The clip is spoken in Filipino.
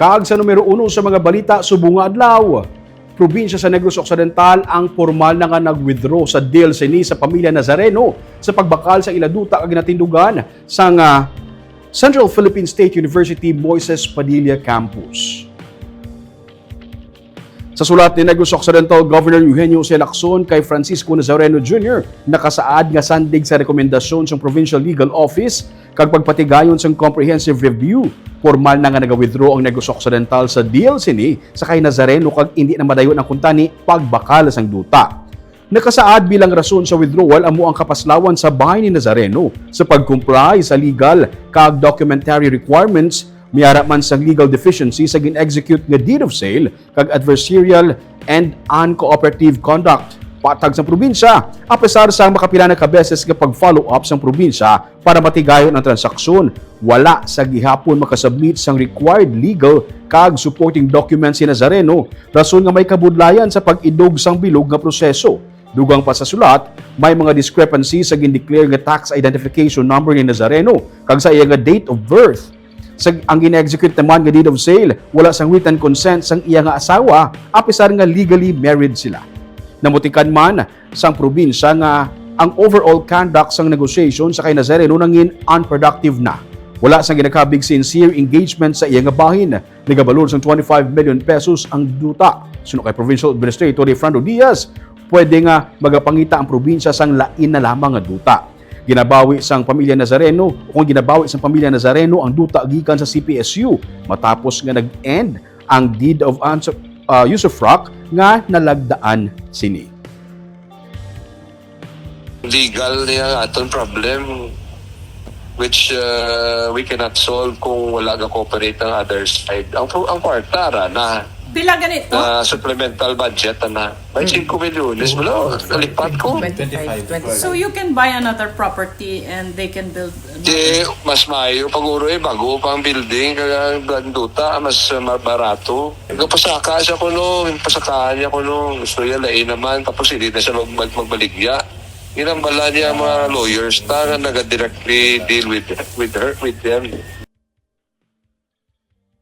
Kag sa numero 1 sa mga balita subong nga adlaw, probinsya sa Negros Occidental ang formal na nga nag-withdraw sa deal sini sa pamilya Nazareno sa pagbakal sa iladuta kag ginatindugan sa Central Philippine State University Moises Padilla Campus. Sa sulat ni Negros Occidental Governor Eugenio C. Lacson kay Francisco Nazareno Jr., nakasaad nga sandig sa rekomendasyon sa Provincial Legal Office kag pagpatigayon sa comprehensive review. Formal na nga nag-withdraw ang Negros Occidental sa deal sini sa kay Nazareno kag hindi na madayon ang kuntani pagbakal sang duta. Nakasaad bilang rason sa withdrawal amo ang kapaslawan sa bahay ni Nazareno sa pag-comply sa legal kag documentary requirements miyara man sang legal deficiency sa gin-execute nga deed of sale kag adversarial and uncooperative conduct patag sa probinsya, apesar sa makapila na kabeses nga pag-follow up sa probinsya para matigayon ang transaksyon, wala sa gihapon makasubmit sang required legal kag supporting documents si Nazareno, rason nga may kabudlayan sa pag-idog sang bilog nga proseso. Dugang pa sa sulat, may mga discrepancies sa gin-declare nga tax identification number ni Nazareno kag sa iya nga date of birth. Ang gine-execute naman nga deed of sale, wala sang written consent sang iya nga asawa, apesar nga legally married sila. Namutikan man sang probinsya nga ang overall conduct sang negotiation sa kay Nazareno nangin unproductive na. Wala sang ginakabig sincere engagement sa iya nga bahin. Nagabalor sang 25 million pesos ang duta. Suno kay Provincial Administrator Fernando Diaz, pwede nga magapangita ang probinsya sang lain na lamang nga duta. Ginabawi sang pamilya Nazareno o kung ginabawi sang pamilya Nazareno ang duta gikan sa CPSU matapos nga nag-end ang deed of usufruct nga nalagdaan sini. Legal niya aton problem which we cannot solve kung wala ga cooperate ang other side. Ang kwarta na pila ganito? Supplemental budget na. May 5 milyones mo nalipat ko. 25. So you can buy another property and they can build mas mayo paguro bago pang building kag duta mas barato. Pasaka siya ko pasakahan niya ko gusto niya lain naman tapos hindi na siya magbaligya. Inambala niya mga lawyers na naga-directly deal with them.